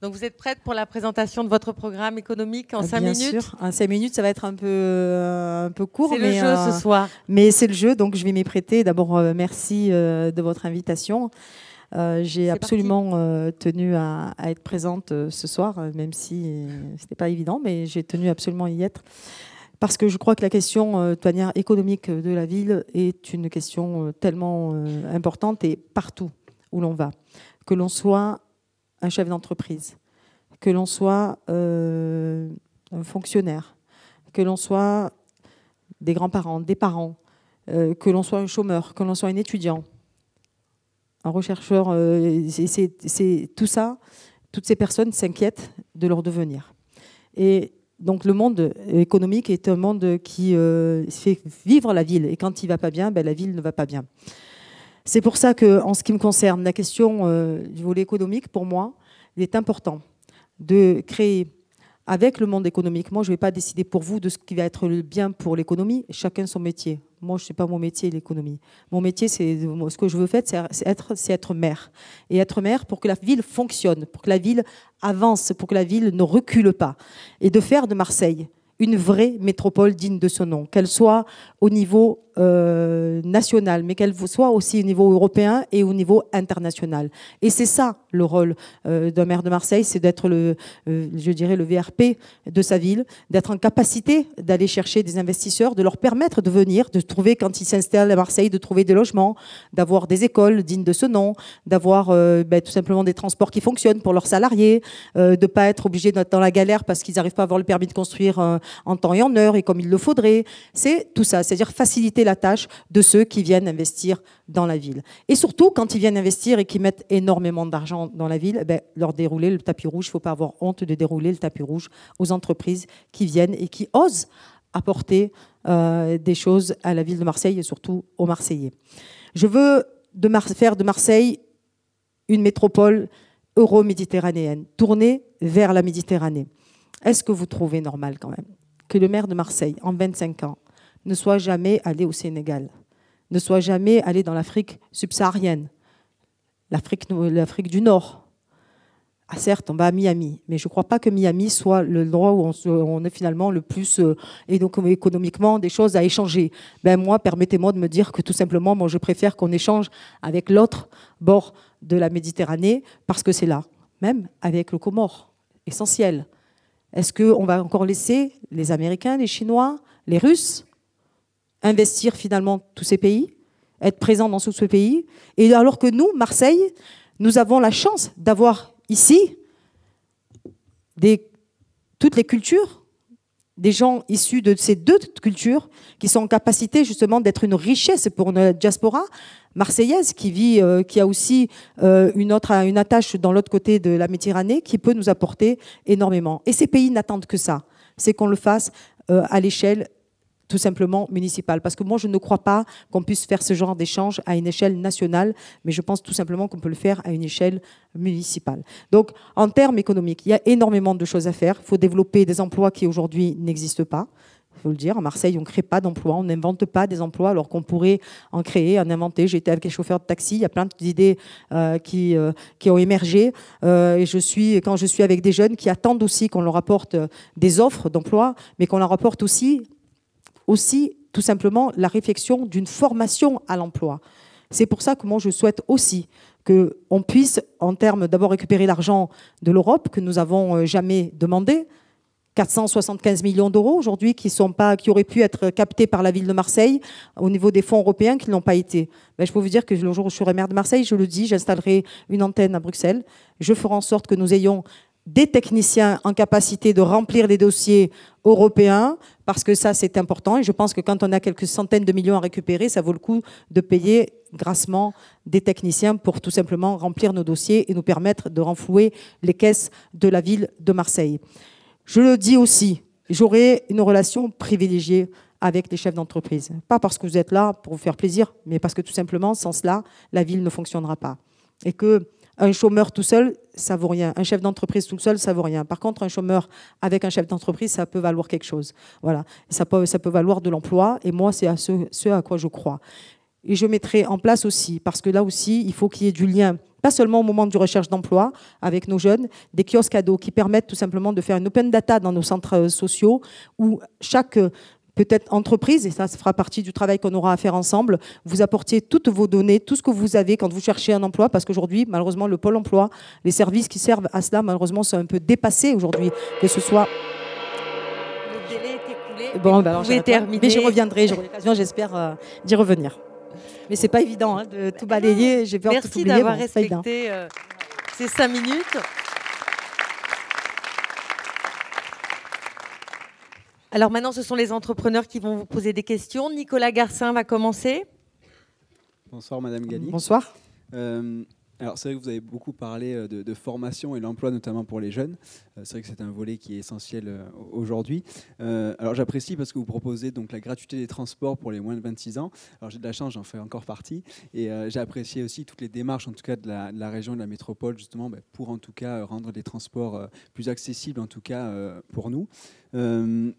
Donc vous êtes prête pour la présentation de votre programme économique en 5 minutes? Bien sûr, en 5 minutes, ça va être un peu court. C'est le jeu ce soir. Mais c'est le jeu, donc je vais m'y prêter. D'abord, merci de votre invitation. J'ai absolument tenu à être présente ce soir, même si ce n'était pas évident, mais j'ai tenu absolument à y être. Parce que je crois que la question de manière économique de la ville est une question tellement importante et partout où l'on va. Que l'on soit un chef d'entreprise, que l'on soit un fonctionnaire, que l'on soit des grands-parents, des parents, que l'on soit un chômeur, que l'on soit un étudiant, un rechercheur, c'est tout ça, toutes ces personnes s'inquiètent de leur devenir. Et donc le monde économique est un monde qui fait vivre la ville. Et quand il ne va pas bien, la ville ne va pas bien. C'est pour ça qu'en ce qui me concerne, la question du volet économique, pour moi, il est important de créer avec le monde économique. Moi, je ne vais pas décider pour vous de ce qui va être le bien pour l'économie. Chacun son métier. Moi, je ne sais pas mon métier, l'économie. Mon métier, c'est ce que je veux faire, c'est être maire. Et être maire pour que la ville fonctionne, pour que la ville avance, pour que la ville ne recule pas. Et de faire de Marseille une vraie métropole digne de ce nom, qu'elle soit au niveau national, mais qu'elle soit aussi au niveau européen et au niveau international. Et c'est ça le rôle d'un maire de Marseille, c'est d'être je dirais le VRP de sa ville, d'être en capacité d'aller chercher des investisseurs, de leur permettre de venir, de trouver, quand ils s'installent à Marseille, de trouver des logements, d'avoir des écoles dignes de ce nom, d'avoir tout simplement des transports qui fonctionnent pour leurs salariés, de ne pas être obligés d'être dans la galère parce qu'ils n'arrivent pas à avoir le permis de construire en temps et en heure et comme il le faudrait. C'est tout ça, c'est-à-dire faciliter la tâche de ceux qui viennent investir dans la ville. Et surtout, quand ils viennent investir et qu'ils mettent énormément d'argent dans la ville, leur dérouler le tapis rouge. Il ne faut pas avoir honte de dérouler le tapis rouge aux entreprises qui viennent et qui osent apporter des choses à la ville de Marseille et surtout aux Marseillais. Je veux faire de Marseille une métropole euro-méditerranéenne, tournée vers la Méditerranée. Est-ce que vous trouvez normal quand même que le maire de Marseille, en 25 ans, ne soit jamais allé au Sénégal, ne soit jamais allé dans l'Afrique subsaharienne, l'Afrique du Nord? Ah, certes, on va à Miami, mais je ne crois pas que Miami soit l'endroit où on est finalement le plus, et donc économiquement, des choses à échanger. Moi, permettez-moi de me dire que tout simplement, moi, je préfère qu'on échange avec l'autre bord de la Méditerranée, parce que c'est là, même avec le Comore, essentiel. Est-ce qu'on va encore laisser les Américains, les Chinois, les Russes investir finalement tous ces pays, être présents dans tous ces pays, et alors que nous, Marseille, nous avons la chance d'avoir ici toutes les cultures, des gens issus de ces deux cultures qui sont en capacité justement d'être une richesse pour notre diaspora marseillaise qui a aussi une attache dans l'autre côté de la Méditerranée qui peut nous apporter énormément. Et ces pays n'attendent que ça, c'est qu'on le fasse à l'échelle tout simplement municipale. Parce que moi, je ne crois pas qu'on puisse faire ce genre d'échange à une échelle nationale, mais je pense tout simplement qu'on peut le faire à une échelle municipale. Donc, en termes économiques, il y a énormément de choses à faire. Il faut développer des emplois qui aujourd'hui n'existent pas. Il faut le dire, à Marseille, on ne crée pas d'emplois, on n'invente pas des emplois alors qu'on pourrait en créer, en inventer. J'ai été avec les chauffeurs de taxi, il y a plein d'idées qui ont émergé. Et quand je suis avec des jeunes qui attendent aussi qu'on leur apporte des offres d'emploi, mais qu'on leur apporte aussi tout simplement la réflexion d'une formation à l'emploi. C'est pour ça que moi je souhaite aussi qu'on puisse, en termes d'abord récupérer l'argent de l'Europe que nous n'avons jamais demandé, 475 millions d'euros aujourd'hui qui auraient pu être captés par la ville de Marseille au niveau des fonds européens qui n'ont pas été. Je peux vous dire que le jour où je serai maire de Marseille, je le dis, j'installerai une antenne à Bruxelles. Je ferai en sorte que nous ayons des techniciens en capacité de remplir les dossiers européens, parce que ça, c'est important. Et je pense que quand on a quelques centaines de millions à récupérer, ça vaut le coup de payer grassement des techniciens pour tout simplement remplir nos dossiers et nous permettre de renflouer les caisses de la ville de Marseille. Je le dis aussi, j'aurai une relation privilégiée avec les chefs d'entreprise. Pas parce que vous êtes là pour vous faire plaisir, mais parce que tout simplement, sans cela, la ville ne fonctionnera pas. Et que un chômeur tout seul, ça vaut rien. Un chef d'entreprise tout seul, ça vaut rien. Par contre, un chômeur avec un chef d'entreprise, ça peut valoir quelque chose. Voilà. Ça peut valoir de l'emploi. Et moi, c'est à ce à quoi je crois. Et je mettrai en place aussi, parce que là aussi, il faut qu'il y ait du lien pas seulement au moment du recherche d'emploi avec nos jeunes, des kiosques ados qui permettent tout simplement de faire une open data dans nos centres sociaux où chaque peut-être entreprise, et ça fera partie du travail qu'on aura à faire ensemble, vous apportiez toutes vos données, tout ce que vous avez quand vous cherchez un emploi, parce qu'aujourd'hui, malheureusement, le Pôle emploi, les services qui servent à cela, malheureusement, sont un peu dépassés aujourd'hui, que ce soit... Le délai est écoulé. Bon, alors, mais j'y reviendrai, j'aurai l'occasion, j'espère, d'y revenir. Mais c'est pas évident de tout balayer, j'ai peur de tout oublier. Merci d'avoir respecté ces 5 minutes. Alors maintenant, ce sont les entrepreneurs qui vont vous poser des questions. Nicolas Garcin va commencer. Bonsoir Madame Galli. Bonsoir. Alors c'est vrai que vous avez beaucoup parlé de formation et l'emploi, notamment pour les jeunes. C'est vrai que c'est un volet qui est essentiel aujourd'hui. Alors j'apprécie parce que vous proposez donc la gratuité des transports pour les moins de 26 ans. Alors j'ai de la chance, j'en fais encore partie. Et j'ai apprécié aussi toutes les démarches, en tout cas de la région, de la métropole, justement, pour en tout cas rendre les transports plus accessibles, en tout cas pour nous.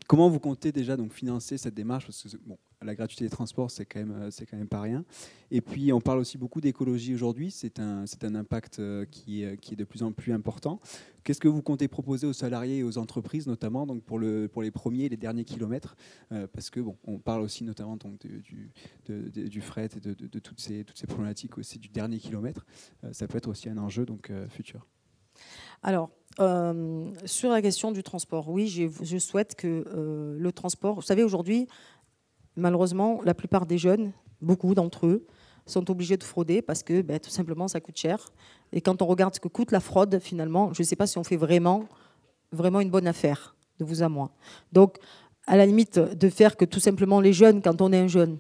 Comment vous comptez déjà donc financer cette démarche, parce que bon, la gratuité des transports c'est quand même pas rien. Et puis on parle aussi beaucoup d'écologie aujourd'hui. C'est un impact qui est de plus en plus important. Qu'est-ce que vous comptez proposer aux salariés et aux entreprises, notamment donc pour les premiers et les derniers kilomètres, parce que bon, on parle aussi notamment donc du fret et de toutes ces problématiques aussi du dernier kilomètre. Ça peut être aussi un enjeu donc futur. Alors, sur la question du transport, oui, je souhaite que le transport... Vous savez, aujourd'hui, malheureusement, la plupart des jeunes, beaucoup d'entre eux, sont obligés de frauder parce que tout simplement, ça coûte cher. Et quand on regarde ce que coûte la fraude, finalement, je ne sais pas si on fait vraiment une bonne affaire, de vous à moi. Donc, à la limite, de faire que tout simplement les jeunes, quand on est un jeune,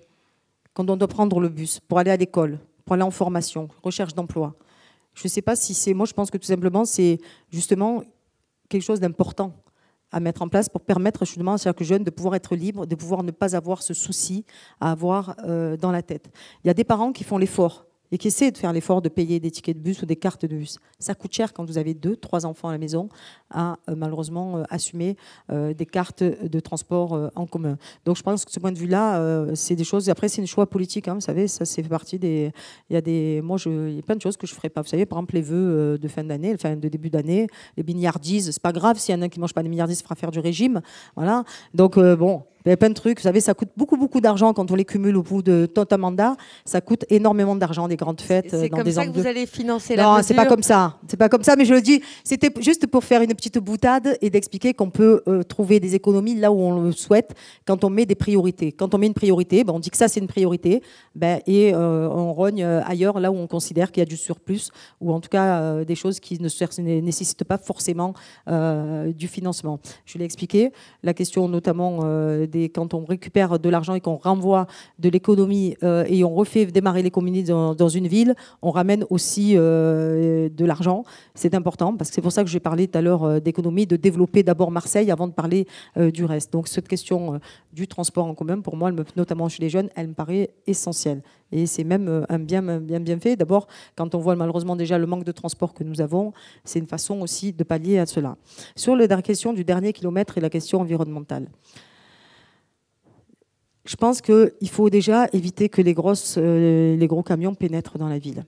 quand on doit prendre le bus pour aller à l'école, pour aller en formation, recherche d'emploi, je ne sais pas si c'est... Moi, je pense que tout simplement, c'est justement quelque chose d'important à mettre en place pour permettre justement à chaque jeune de pouvoir être libre, de pouvoir ne pas avoir ce souci à avoir dans la tête. Il y a des parents qui font l'effort et qui essaient de faire l'effort de payer des tickets de bus ou des cartes de bus. Ça coûte cher quand vous avez 2, 3 enfants à la maison à malheureusement assumer des cartes de transport en commun. Donc je pense que ce point de vue-là, c'est des choses... Après, c'est un choix politique, hein, vous savez, ça c'est partie des... Il y a plein de choses que je ne ferai pas. Vous savez, par exemple, les vœux de fin d'année, enfin de début d'année, les milliardises, c'est pas grave s'il y en a qui ne mangent pas des milliardises, ça fera faire du régime. Voilà. Donc bon... Il y a plein de trucs, vous savez, ça coûte beaucoup d'argent quand on les cumule au bout de tout un mandat. Ça coûte énormément d'argent, des grandes fêtes. C'est comme ça que vous allez financer la mesure. Non, c'est pas comme ça. C'est pas comme ça, mais je le dis, c'était juste pour faire une petite boutade et d'expliquer qu'on peut trouver des économies là où on le souhaite quand on met des priorités. Quand on met une priorité, on dit que ça c'est une priorité, et on rogne ailleurs là où on considère qu'il y a du surplus ou en tout cas des choses qui ne nécessitent pas forcément du financement. Je l'ai expliqué. La question notamment quand on récupère de l'argent et qu'on renvoie de l'économie et on refait démarrer l'économie dans une ville, on ramène aussi de l'argent. C'est important parce que c'est pour ça que j'ai parlé tout à l'heure d'économie, de développer d'abord Marseille avant de parler du reste. Donc cette question du transport en commun, pour moi, notamment chez les jeunes, elle me paraît essentielle. Et c'est même un bien fait. D'abord, quand on voit malheureusement déjà le manque de transport que nous avons, c'est une façon aussi de pallier à cela. Sur la question du dernier kilomètre et la question environnementale. Je pense qu'il faut déjà éviter que les gros camions pénètrent dans la ville.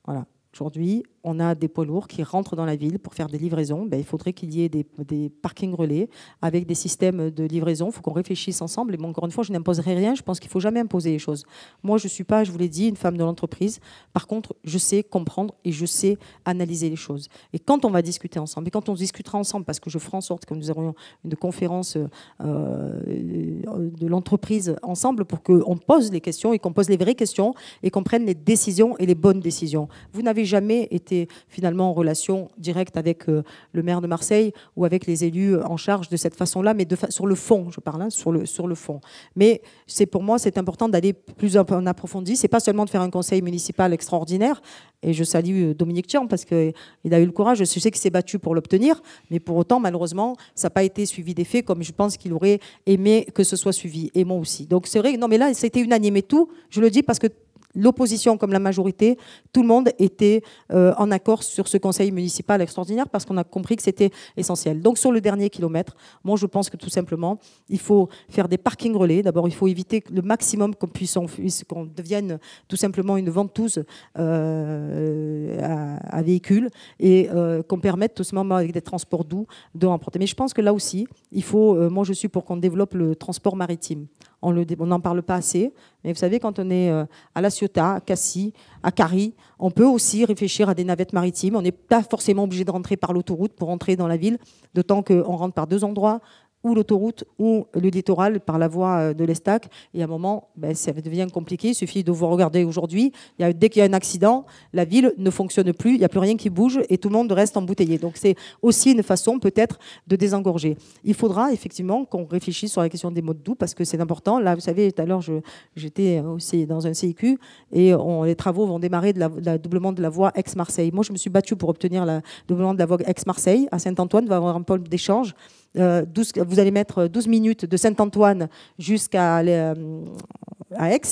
Voilà. Aujourd'hui, on a des poids lourds qui rentrent dans la ville pour faire des livraisons. Il faudrait qu'il y ait des parkings relais avec des systèmes de livraison. Il faut qu'on réfléchisse ensemble. Et encore une fois, je n'imposerai rien. Je pense qu'il ne faut jamais imposer les choses. Moi, je ne suis pas, je vous l'ai dit, une femme de l'entreprise. Par contre, je sais comprendre et je sais analyser les choses. Et quand on va discuter ensemble, et quand on discutera ensemble, parce que je ferai en sorte que nous aurons une conférence de l'entreprise ensemble pour qu'on pose les questions et qu'on pose les vraies questions et qu'on prenne les décisions et les bonnes décisions. Vous n'avez jamais été finalement en relation directe avec le maire de Marseille ou avec les élus en charge de cette façon-là, mais sur le fond, je parle, hein, sur le fond. Mais pour moi, c'est important d'aller plus en approfondi. C'est pas seulement de faire un conseil municipal extraordinaire, et je salue Dominique Tian parce qu'il a eu le courage, je sais qu'il s'est battu pour l'obtenir, mais pour autant, malheureusement, ça n'a pas été suivi des faits comme je pense qu'il aurait aimé que ce soit suivi, et moi aussi. Donc c'est vrai, non mais là, c'était unanime et tout, je le dis parce que l'opposition comme la majorité, tout le monde était en accord sur ce conseil municipal extraordinaire parce qu'on a compris que c'était essentiel. Donc sur le dernier kilomètre, moi je pense que tout simplement, il faut faire des parkings relais. D'abord, il faut éviter le maximum qu'on devienne tout simplement une ventouse à véhicules et qu'on permette tout simplement avec des transports doux de remporter. Mais je pense que là aussi, il faut, moi je suis pour qu'on développe le transport maritime. On n'en parle pas assez, mais vous savez, quand on est à La Ciotat, à Cassis, à Carry, on peut aussi réfléchir à des navettes maritimes. On n'est pas forcément obligé de rentrer par l'autoroute pour entrer dans la ville, d'autant qu'on rentre par 2 endroits, ou l'autoroute ou le littoral par la voie de l'Estac. Et à un moment, ça devient compliqué. Il suffit de vous regarder aujourd'hui. Dès qu'il y a un accident, la ville ne fonctionne plus. Il n'y a plus rien qui bouge et tout le monde reste embouteillé. Donc c'est aussi une façon peut-être de désengorger. Il faudra effectivement qu'on réfléchisse sur la question des modes doux parce que c'est important. Là, vous savez, tout à l'heure, j'étais aussi dans un CIQ et les travaux vont démarrer de la doublement de la voie Aix-Marseille. Moi, je me suis battue pour obtenir le doublement de la voie Aix-Marseille. À Saint-Antoine, va y avoir un pôle d'échange. Vous allez mettre 12 minutes de Saint-Antoine jusqu'à Aix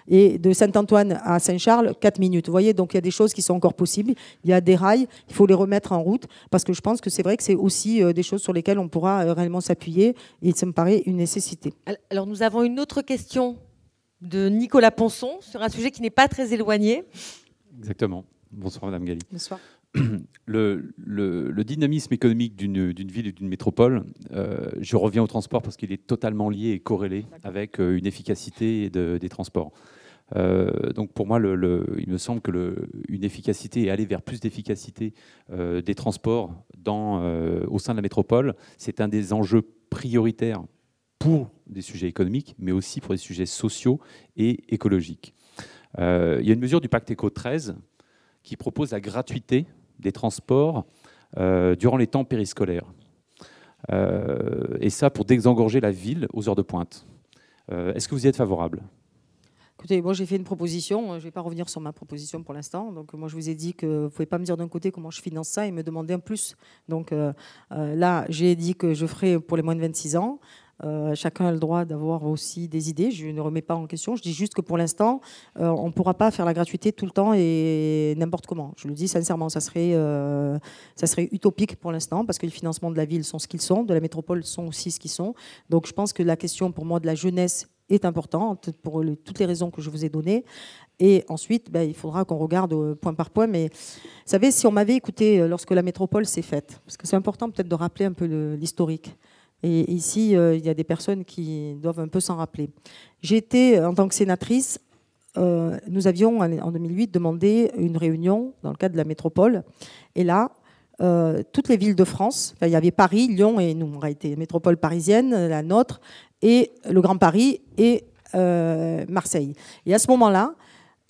et de Saint-Antoine à Saint-Charles, 4 minutes. Vous voyez, donc il y a des choses qui sont encore possibles. Il y a des rails, il faut les remettre en route parce que je pense que c'est vrai que c'est aussi des choses sur lesquelles on pourra réellement s'appuyer et ça me paraît une nécessité. Alors nous avons une autre question de Nicolas Ponson sur un sujet qui n'est pas très éloigné. Exactement. Bonsoir Madame Galli. Bonsoir. Le dynamisme économique d'une ville et d'une métropole, je reviens au transport parce qu'il est totalement lié et corrélé avec une efficacité des transports. Donc pour moi, il me semble que une efficacité et aller vers plus d'efficacité des transports au sein de la métropole, c'est un des enjeux prioritaires pour des sujets économiques, mais aussi pour des sujets sociaux et écologiques. Il y a une mesure du pacte Éco 13 qui propose la gratuité des transports durant les temps périscolaires. Et ça pour désengorger la ville aux heures de pointe. Est-ce que vous y êtes favorable ? Écoutez, moi j'ai fait une proposition, je ne vais pas revenir sur ma proposition pour l'instant. Donc moi je vous ai dit que vous ne pouvez pas me dire d'un côté comment je finance ça et me demander un plus. Donc là j'ai dit que je ferai pour les moins de 26 ans. Chacun a le droit d'avoir aussi des idées. Je ne remets pas en question. Je dis juste que pour l'instant, on ne pourra pas faire la gratuité tout le temps et n'importe comment. Je le dis sincèrement, ça serait utopique pour l'instant parce que les financements de la ville sont ce qu'ils sont, de la métropole sont aussi ce qu'ils sont. Donc je pense que la question pour moi de la jeunesse est importante pour toutes les raisons que je vous ai données. Et ensuite, il faudra qu'on regarde point par point. Mais vous savez, si on m'avait écouté lorsque la métropole s'est faite, parce que c'est important peut-être de rappeler un peu l'historique. Et ici, il y a des personnes qui doivent un peu s'en rappeler. J'ai été, en tant que sénatrice, nous avions en 2008 demandé une réunion dans le cadre de la métropole. Et là, toutes les villes de France, il y avait Paris, Lyon et nous, on a été métropole parisienne, la nôtre, et le Grand Paris et Marseille. Et à ce moment-là,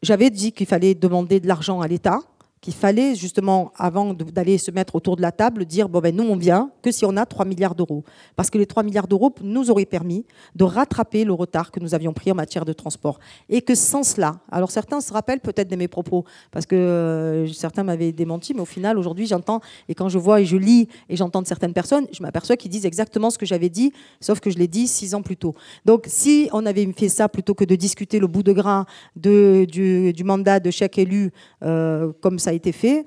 j'avais dit qu'il fallait demander de l'argent à l'État, qu'il fallait justement, avant d'aller se mettre autour de la table, dire nous on vient que si on a 3 milliards d'euros. Parce que les 3 milliards d'euros nous auraient permis de rattraper le retard que nous avions pris en matière de transport. Et que sans cela, alors certains se rappellent peut-être de mes propos, parce que certains m'avaient démenti, mais au final aujourd'hui j'entends, et quand je vois et je lis et j'entends de certaines personnes, je m'aperçois qu'ils disent exactement ce que j'avais dit, sauf que je l'ai dit 6 ans plus tôt. Donc si on avait fait ça plutôt que de discuter le bout de gras du mandat de chaque élu comme ça a été fait,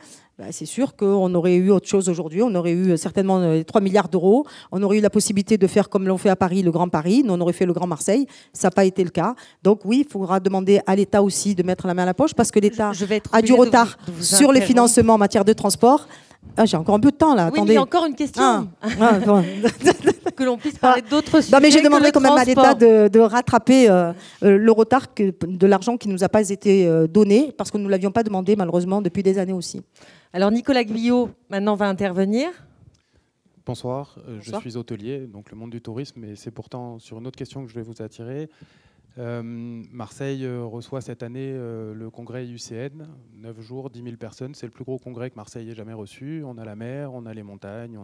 c'est sûr qu'on aurait eu autre chose aujourd'hui. On aurait eu certainement 3 milliards d'euros. On aurait eu la possibilité de faire comme l'ont fait à Paris, le Grand Paris. Nous, on aurait fait le Grand Marseille. Ça n'a pas été le cas. Donc oui, il faudra demander à l'État aussi de mettre la main à la poche parce que l'État a du retard sur les financements en matière de transport. J'ai encore un peu de temps là. Oui, attendez. mais il y a encore une question. Bon. Que l'on puisse parler d'autres sujets. Non, mais j'ai demandé que quand même à l'État de rattraper le retard de l'argent qui ne nous a pas été donné parce que nous ne l'avions pas demandé malheureusement depuis des années aussi. Alors Nicolas Guyot, maintenant, va intervenir. Bonsoir, je suis hôtelier, donc le monde du tourisme, et c'est pourtant sur une autre question que je vais vous attirer. Marseille reçoit cette année le congrès UCN, 9 jours, 10 000 personnes. C'est le plus gros congrès que Marseille ait jamais reçu. On a la mer, on a les montagnes,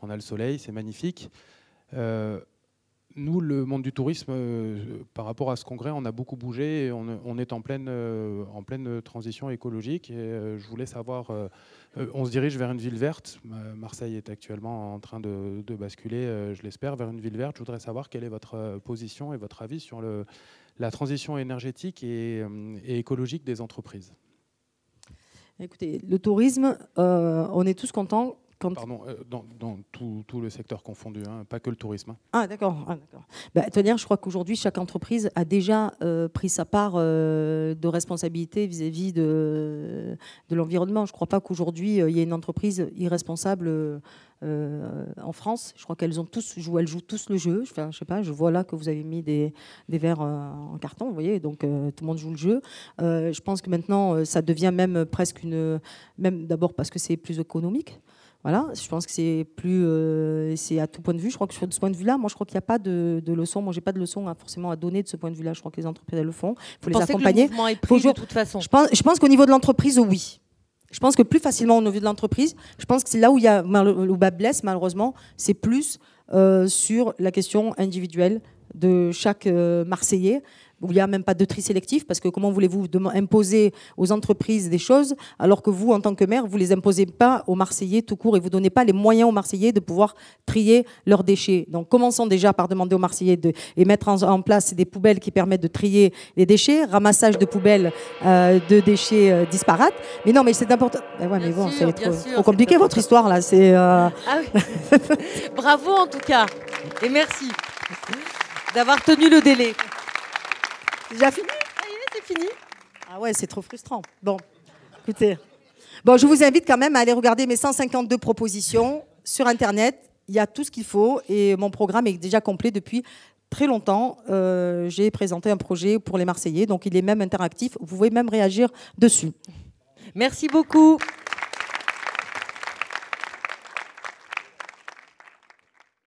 on a le soleil, c'est magnifique. Nous, le monde du tourisme, par rapport à ce congrès, on a beaucoup bougé et on est en pleine transition écologique. Et je voulais savoir, on se dirige vers une ville verte. Marseille est actuellement en train de basculer, je l'espère, vers une ville verte. Je voudrais savoir quelle est votre position et votre avis sur la transition énergétique et écologique des entreprises. Écoutez, le tourisme, on est tous contents. Pardon, dans tout le secteur confondu, hein, pas que le tourisme. Ah d'accord. Je crois qu'aujourd'hui, chaque entreprise a déjà pris sa part de responsabilité vis-à-vis de l'environnement. Je ne crois pas qu'aujourd'hui, il y ait une entreprise irresponsable en France. Je crois qu'elles jouent tous le jeu. Enfin, je sais pas, je vois là que vous avez mis des verres en carton, vous voyez, donc tout le monde joue le jeu. Je pense que maintenant, ça devient même presque même d'abord parce que c'est plus économique. Voilà, je pense que c'est c'est à tout point de vue. Je crois que sur ce point de vue-là, moi, je crois qu'il n'y a pas de leçon. Moi, j'ai pas de leçon forcément à donner de ce point de vue-là. Je crois que les entreprises elles le font. Il faut les accompagner. Que le mouvement est pris de toute façon. Je pense qu'au niveau de l'entreprise, oui. Je pense que plus facilement au niveau de l'entreprise. Je pense que c'est là où il y a où bas blesse malheureusement. C'est plus sur la question individuelle de chaque Marseillais, où il n'y a même pas de tri sélectif, parce que comment voulez-vous imposer aux entreprises des choses, alors que vous, en tant que maire, vous ne les imposez pas aux Marseillais tout court, et vous ne donnez pas les moyens aux Marseillais de pouvoir trier leurs déchets. Donc commençons déjà par demander aux Marseillais et mettre en place des poubelles qui permettent de trier les déchets, ramassage de poubelles de déchets disparates. Mais non, mais c'est important. Ouais, mais bon, c'est trop compliqué votre histoire, là. Ah oui. Bravo en tout cas, et merci d'avoir tenu le délai. Déjà fini ? Ça y est, c'est fini. Ah ouais, c'est trop frustrant. Bon, écoutez. Bon, je vous invite quand même à aller regarder mes 152 propositions sur Internet. Il y a tout ce qu'il faut et mon programme est déjà complet depuis très longtemps. J'ai présenté un projet pour les Marseillais, donc il est même interactif. Vous pouvez même réagir dessus. Merci beaucoup.